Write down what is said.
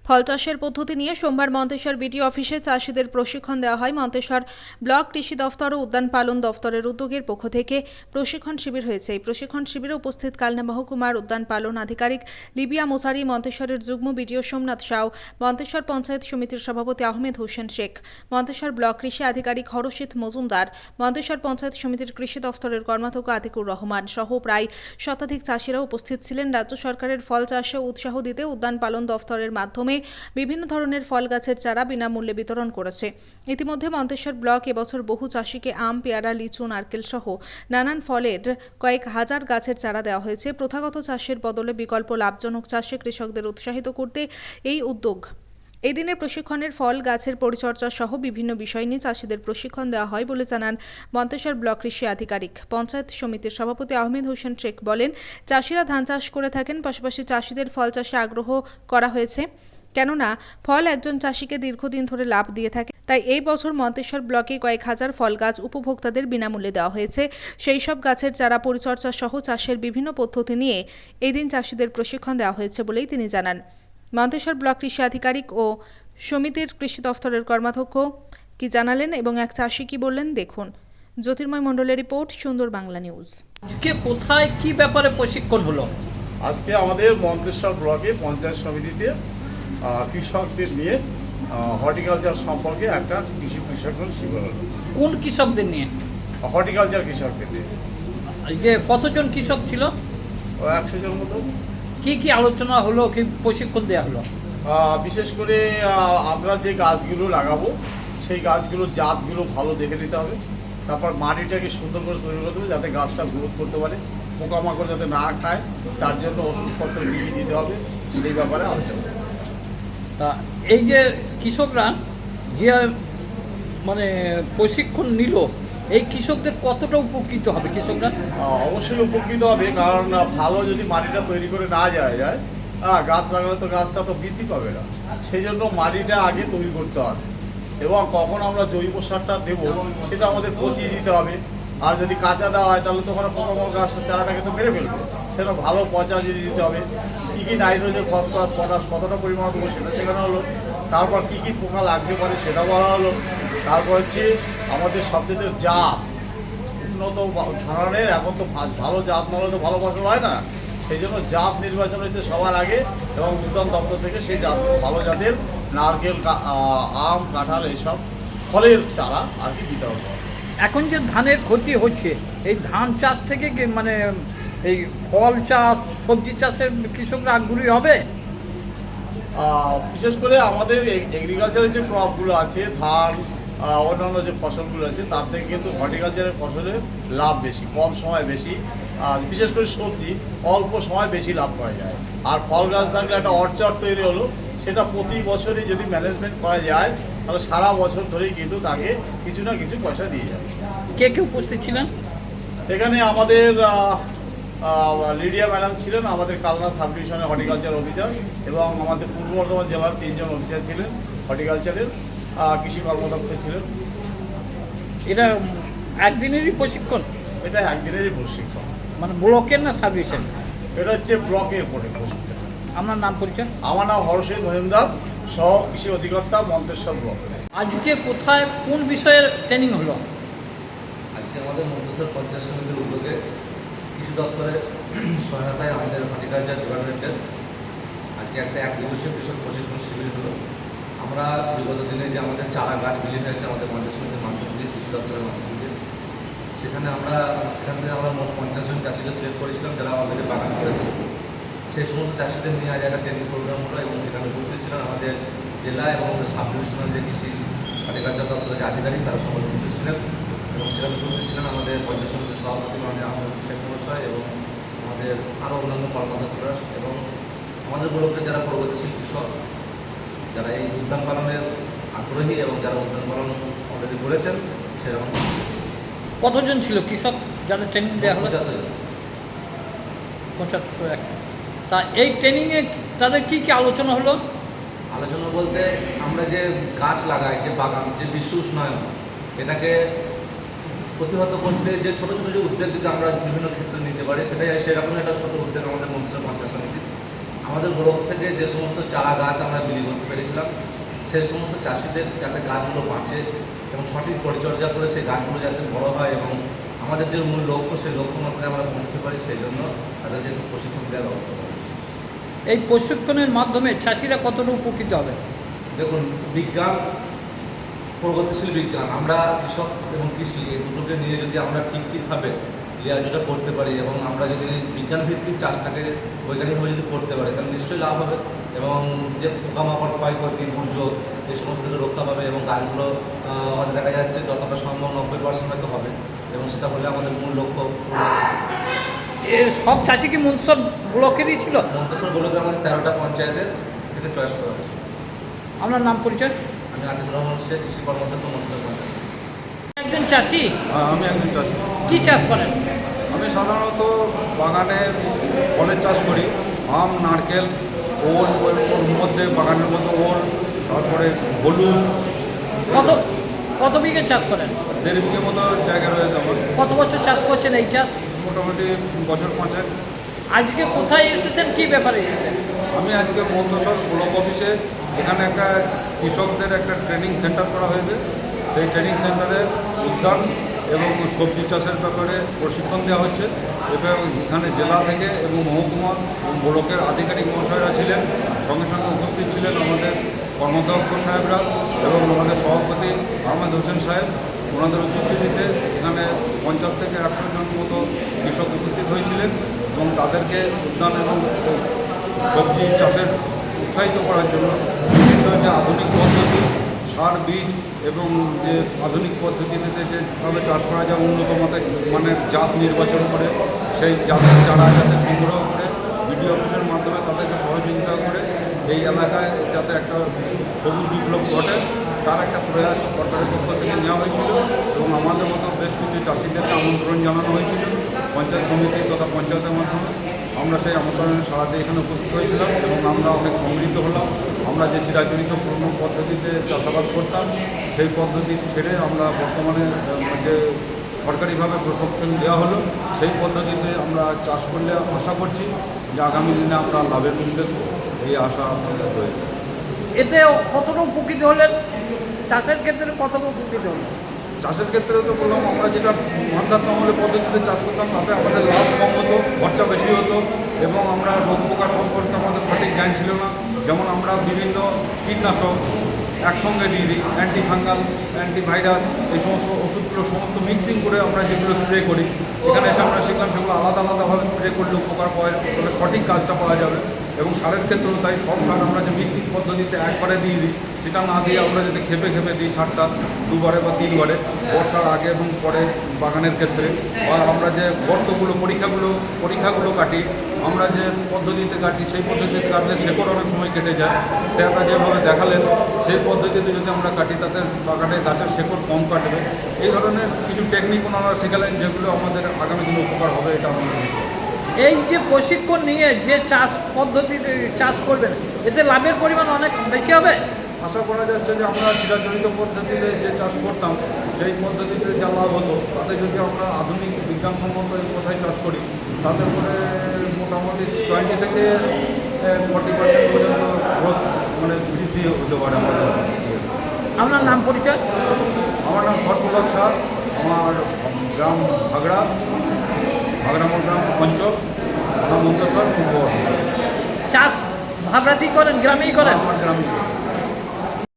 ফল চাষের পদ্ধতি নিয়ে সোমবার মন্তেশ্বর বিডিও অফিসে চাষিদের প্রশিক্ষণ দেওয়া হয়। মন্তেশ্বর ব্লক কৃষি দফতর ও উদ্যান পালন দফতরের উদ্যোগের পক্ষ থেকে প্রশিক্ষণ শিবির হয়েছে। এই প্রশিক্ষণ শিবিরে উপস্থিত কালনা মহকুমার উদ্যান পালন আধিকারিক লিবিয়া মোসারি, মন্তেশ্বরের যুগ্ম বিডিও সোমনাথ সাউ, মন্তেশ্বর পঞ্চায়েত সমিতির সভাপতি আহমেদ হোসেন শেখ, মন্তেশ্বর ব্লক কৃষি আধিকারিক হরষিত মজুমদার, মন্তেশ্বর পঞ্চায়েত সমিতির কৃষি দফতরের কর্মাধ্যক্ষ আতিকুর রহমান সহ প্রায় শতাধিক চাষিরা উপস্থিত ছিলেন। রাজ্য সরকারের ফল চাষে উৎসাহ দিতে উদ্যান পালন দফতরের মাধ্যমে বিভিন্ন ধরনের ফল গাছের চারা বিনামূল্যে বিতরণ করেছে। ইতিমধ্যে মন্তেশ্বর ব্লক এবছর বহু চাষিকে আম, পেয়ারা, লিচু, নারকেল সহ নানান ফলের কয়েক হাজার গাছের চারা দেওয়া হয়েছে। প্রথাগত চাষের বদলে বিকল্প লাভজনক চাষে কৃষকদের উৎসাহিত করতে এই উদ্যোগ। এই দিনের প্রশিক্ষণের ফল গাছের পরিচর্যা সহ বিভিন্ন বিষয় নিয়ে চাষিদের প্রশিক্ষণ দেওয়া হয় বলে জানান মন্তেশ্বর ব্লক কৃষি আধিকারিক। পঞ্চায়েত সমিতির সভাপতি আহমেদ হোসেন শেখ বলেন, চাষিরা ধান চাষ করে থাকেন, পাশাপাশি চাষিদের ফল চাষে আগ্রহ করা হয়েছে, কেননা ফল একজন চাষিকে দীর্ঘদিন ধরে লাভ দিয়ে থাকে। তাই এই বছর মন্তেশ্বর ব্লকে কয়েক হাজার ফল গাছ উপভোক্তাদের বিনামূল্যে দেওয়া হয়েছে। সেই সব গাছের চারা পরিচর্যা সহ চাষের বিভিন্ন পদ্ধতি নিয়ে এই দিন চাষিদের প্রশিক্ষণ দেওয়া হয়েছে বলেই তিনি জানান। মন্তেশ্বর ব্লক কৃষি আধিকারিক ও সমিতির কৃষি দফতরের কর্মাধ্যক্ষ কি জানালেন এবং এক চাষি কি বললেন দেখুন। জ্যোতির্ময় মণ্ডলের রিপোর্ট, সুন্দর বাংলা নিউজ। আজকে কোথায় কি ব্যাপারে প্রশিক্ষণ হলো? আজকে আমাদের মন্তেশ্বর ব্লকে পঞ্চায়েত সমিতিতে কৃষকদের নিয়ে হর্টিকালচার সম্পর্কে একটা কৃষি প্রশিক্ষণ শিবির হলো। কোন কৃষকদের নিয়ে? হর্টিকালচার কৃষকদের নিয়ে। আজকে কতজন কৃষক ছিল? 100 জন মতো। কি কি আলোচনা হলো, কি প্রশিক্ষণ দেওয়া হলো? বিশেষ করে আমরা যে গাছগুলো লাগাবো সেই গাছগুলোর জাতগুলো ভালো দেখে নিতে হবে। তারপর মাটিটাকে সুন্দর করে তৈরি করতে হবে যাতে গাছটা গ্রোথ করতে পারে, পোকামাকড় যাতে না খায়, তার জন্য ওষুধপত্র দিয়ে দিতে হবে, সেই ব্যাপারে আলোচনা। তা এই যে কৃষকরা যে মানে প্রশিক্ষণ নিল, এই কৃষকদের কতটা উপকৃত হবে কৃষকরা? অবশ্যই উপকৃত হবে, কারণ ভালো যদি মাটিটা তৈরি করে না যায় গাছ লাগালে তো গাছটা তো বৃদ্ধি পাবে না। সেই জন্য মাটিটা আগে তৈরি করতে হবে এবং কখন আমরা জৈব সারটা দেবো সেটা আমাদের পচিয়ে দিতে হবে। আর যদি কাঁচা দেওয়া হয় তাহলে তো ওখানে পোকামাকড় গাছটা চারাটাকে তো মেরে ফেলবে, সেটা ভালো পচা দিয়ে দিতে হবে। কী কী নাইট্রোজেন, ফসফরাস, পটাশ কতটা পরিমাণ দেবো সেটা শেখানো হলো। তারপর কী কী পোকা লাগতে পারে সেটা বলা হলো। তারপর হচ্ছে আমাদের সবচেয়ে জাত উন্নত ধরনের, এখন তো ভালো জাত না হলে তো ভালো ফসল হয় না, সেই জন্য জাত নির্বাচন হচ্ছে সবার আগে এবং উদ্যান দপ্তর থেকে সেই জাত ভালো জাতের নারকেল, আম, কাঁঠাল এইসব ফলের চারা আর কি দিতে হবে। এখন যে ধানের ক্ষতি হচ্ছে, এই ধান চাষ থেকে মানে এই ফল চাষ, সবজি চাষের কৃষকরা আগ্রহী হবে? বিশেষ করে আমাদের এগ্রিকালচারের যে ক্রপগুলো আছে, ধান, অন্যান্য যে ফসলগুলো আছে, তার থেকে কিন্তু হর্টিকালচারের ফসলের লাভ বেশি, কম সময় বেশি। বিশেষ করে সবজি অল্প সময় বেশি লাভ করা যায়। আর ফল গাছ থাকলে একটা অর্চার্ড তৈরি হলো, সেটা প্রতি বছরই যদি ম্যানেজমেন্ট করা যায় তাহলে সারা বছর ধরেই কিন্তু তাকে কিছু না কিছু পয়সা দিয়ে যাবে। কে কে উপস্থিত ছিলেন এখানে? আমাদের লিডিয়া ম্যাডাম ছিলেন, আমাদের কালনা সাব ডিভিশনের হর্টিকালচার অফিসার, এবং আমাদের পূর্ব বর্ধমান জেলার 3 জন অফিসার ছিলেন হর্টিকালচারের, কৃষি কর্মদক্ষ ছিলেন। এটা একদিনেরই প্রশিক্ষণ? এটা একদিনেরই প্রশিক্ষণ। মানে ব্লকের না সাব ডিভিশন? এটা হচ্ছে ব্লকের পরে প্রশিক্ষণ। আপনার নাম পরিচয়? আমার নাম হরষিত মজুমদার, সহ কৃষি অধিকর্তা, মন্তেশ্বর ব্লক। আজকে কোথায় কোন বিষয়ের ট্রেনিং হলো? আজকে আমাদের মন্তেশ্বর পঞ্চায়েত সমিতির উদ্যোগে কৃষি দপ্তরের সহায়তায় আমাদের হর্টিকালচার ডিপার্টমেন্টের আজকে একটা 1 দিবসীয় কৃষক প্রশিক্ষণ শিবির হলো। আমরা বিগত দিনে যে আমাদের চারা গাছ বিলি হয়েছে আমাদের পঞ্চায়েত সমিতির মাধ্যম দিয়ে, কৃষি দপ্তরের মাধ্যম দিয়ে, সেখান থেকে আমরা মোট 50 জন চাষিকে সিলেক্ট করেছিলাম যারা আমাদেরকে বাগান করেছে। সেই সমস্ত চাষিদের নিয়ে আজ একটা ট্রেনিং প্রোগ্রাম হলো এবং সেখানে উপস্থিত ছিলেন আমাদের জেলা এবং সাব ডিভিশনাল যে কৃষি হর্টিকালচার দপ্তরের যে আধিকারিক, তারা সকলে উপস্থিত ছিলেন। এবং সেখানে উপস্থিত ছিলেন আমাদের পঞ্চায়েত সমিতির সভাপতি মাননীয় আহমেদ শেখ মহাশয় এবং আমাদের আরও অন্যান্য কর্মকর্তারা এবং আমাদের ব্লকের যারা প্রগতিশীল কৃষক, যারা এই উদ্যান পালনের আগ্রহী এবং যারা উদ্যান পালন অলরেডি করেছেন সেরকম। কতজন ছিল কৃষক যাদের ট্রেনিং দেওয়া হলো? 75। তা এই ট্রেনিংয়ে তাদের কি কি আলোচনা হলো? আলোচনা বলতে আমরা যে গাছ লাগাই, যে বাগান, যে বিশ্ব উষ্ণায়ন, এটাকে প্রতিহত করতে যে ছোটো ছোটো যে উদ্যোগ যদি আমরা বিভিন্ন ক্ষেত্রে নিতে পারি, সেটাই সেরকম একটা ছোটো উদ্যোগ আমাদের মন্তেশ্বর পঞ্চায়েত সমিতি। আমাদের ব্লক থেকে যে সমস্ত চারা গাছ আমরা বিলি করতে পেরেছিলাম, সেই সমস্ত চাষিদের যাতে গাছগুলো বাঁচে এবং সঠিক পরিচর্যা করে সেই গাছগুলো যাতে বড় হয় এবং আমাদের যে মূল লক্ষ্য সেই লক্ষ্য মাত্রায় আমরা পৌঁছতে পারি, সেই জন্য তাদেরকে একটু প্রশিক্ষণ দেওয়ার ব্যবস্থা করি। এই প্রশিক্ষণের মাধ্যমে চাষিরা কতটা উপকৃত হবে? দেখুন, বিজ্ঞান, প্রগতিশীল বিজ্ঞান, আমরা কৃষক এবং কৃষি এই দুটোকে নিয়ে যদি আমরা ঠিকভাবে লিয়াজোটা করতে পারি এবং আমরা যদি বিজ্ঞান ভিত্তিক চাষটাকে বৈজ্ঞানিকভাবে যদি করতে পারি, তাহলে নিশ্চয়ই লাভ হবে এবং যে পোকামাকড়, ক্ষয়ক্ষতি, দুর্যোগ এই সমস্ত থেকে রক্ষা পাবে এবং গাছগুলো আমাদের দেখা যাচ্ছে যতটা সম্ভব 90% হয়তো হবে এবং সেটা হলে আমাদের মূল লক্ষ্য। এ সব চাষি কি মনসর ব্লকেরই ছিল? মন্তেশ্বর ব্লকের আমাদের 13টা পঞ্চায়েতের থেকে চয়েস করা হয়েছে। আপনার নাম পরিচয়? আমি আতিকুর রহমান শেখ, কৃষি কর্মকর্তা, মন্তেশ্বর পঞ্চায়েত। একজন চাষি, আমি একজন চাষি। কি চাষ করেন? আমি সাধারণত বাগানে ফলের চাষ করি, আম, নারকেল, ওল, ওর মধ্যে বাগানের মধ্যে ওল, তারপরে হলুদ। কত বিঘে চাষ করেন? 1.5 বিঘে মতো জায়গা রয়েছে আমার। কত বছর চাষ করছেন এই চাষ? মোটামুটি বছর 5 আজকে কোথায় এসেছেন, কি ব্যাপারে এসেছেন? আমি আজকে মন্তেশ্বর ব্লক অফিসে, এখানে একটা কৃষকদের একটা ট্রেনিং সেন্টার করা হয়েছে। সেই ট্রেনিং সেন্টারে উদ্যান এবং সবজি চাষের ব্যাপারে প্রশিক্ষণ দেওয়া হচ্ছে এবং এখানে জেলা থেকে এবং মহকুমা এবং ব্লকের আধিকারিক মহাশয়রা ছিলেন, সঙ্গে সঙ্গে উপস্থিত ছিলেন আমাদের কর্মাধ্যক্ষ সাহেবরা এবং আমাদের সভাপতি আহমেদ হোসেন সাহেব। ওনাদের উপস্থিতিতে এখানে 50 থেকে 100 জন মতো কৃষক উপস্থিত হয়েছিলেন এবং তাদেরকে উদ্যান এবং সবজি চাষের উৎসাহিত করার জন্য বিভিন্ন যে আধুনিক পদ্ধতি, সার, বীজ এবং যে আধুনিক পদ্ধতিতে যেভাবে চাষ করা যায় উন্নত মানের জাত নির্বাচন করে সেই জাতের চারা যাতে সংগ্রহ করে বিডিও অফিসের মাধ্যমে তাদেরকে সহযোগিতা করে এই এলাকায় যাতে একটা সবুজ বিপ্লব ঘটে তার একটা প্রয়াস সরকারের পক্ষ থেকে নেওয়া হয়েছিল এবং আমাদের মতো বেশ কিছু চাষিদেরকে আমন্ত্রণ জানানো হয়েছিল পঞ্চায়েত সমিতি তথা পঞ্চায়েতের মাধ্যমে। আমরা সেই আমন্ত্রণের সাড়াতে এখানে উপস্থিত হয়েছিলাম এবং আমরা অনেক সমৃদ্ধ হলাম। আমরা যে চিরাচরিত পুরনো পদ্ধতিতে চাষাবাদ করতাম সেই পদ্ধতি ছেড়ে আমরা বর্তমানে যে সরকারিভাবে প্রশিক্ষণ দেওয়া হলো সেই পদ্ধতিতে আমরা চাষ করলে আশা করছি যে আগামী দিনে আমরা লাভের মুখ দেখব, এই আশা আমাদের রয়েছে। এতে কতটা উপকৃত হলেন? চাষের ক্ষেত্রে কতটা উপকৃত হলেন? চাষের ক্ষেত্রে তো বললাম, আমরা যেটা মান্ধাত্ম আমলের পদ্ধতিতে চাষ করতাম তাতে আমাদের লাভ কম হতো, খরচা বেশি হতো এবং আমরা রোগ পোকা সম্পর্কে আমাদের সঠিক জ্ঞান ছিল না। যেমন আমরা বিভিন্ন কীটনাশক একসঙ্গে দিয়ে দিই, অ্যান্টিফাঙ্গাল, অ্যান্টিভাইরাস, এই সমস্ত ওষুধগুলো সমস্ত মিক্সিং করে আমরা যেগুলো স্প্রে করি, এখানে এসে আমরা শিখলাম সেগুলো আলাদা আলাদাভাবে স্প্রে করলে উপকার পাওয়া তবে সঠিক কাজটা পাওয়া যাবে। এবং সারের ক্ষেত্রেও তাই, সব সার আমরা যে মিক্সিং পদ্ধতিতে একবারে দিয়ে দিই সেটা না দিয়ে আমরা যদি খেপে খেপে দিই সারটা 2 বারে বা 3 বারে, বর্ষার আগে এবং পরে বাগানের ক্ষেত্রে, বা আমরা যে গর্তগুলো পরীক্ষাগুলো কাটি, আমরা যে পদ্ধতিতে কাটি সেই পদ্ধতিতে কাটলে শেকড় অনেক সময় কেটে যায়। সেটা যেভাবে দেখালেন সেই পদ্ধতিতে যদি আমরা কাটি তাতে বাগানে গাছের শেকড় কম কাটবে। এই ধরনের কিছু টেকনিক ওনারা শেখালেন যেগুলো আমাদের আগামী দিনে উপকার হবে, এটা আমাদের বিশ্বাস। এই যে প্রশিক্ষণ নিয়ে যে চাষ পদ্ধতিতে চাষ করবেন, এতে লাভের পরিমাণ অনেক বেশি হবে। আশা করা যাচ্ছে যে আমরা চিরাচরিত পদ্ধতিতে যে চাষ করতাম সেই পদ্ধতিতে যা লাভ হতো তাতে যদি আমরা আধুনিক বিজ্ঞানসম্মত এই কথায় চাষ করি তাতে করে মোটামুটি 20 থেকে 40% পর্যন্ত গ্রোথ বৃদ্ধি হতে পারে আমাদের। আপনার নাম পরিচয়? আমার নাম সর্বলক শাহ, আমার গ্রাম ভাগড়ামোড় গ্রাম অঞ্চল, থানা মন্তেশ্বর, পূর্ব বর্ধমান। চাষ ভাবরাতি করেন, গ্রামেই করেন? আমার গ্রামে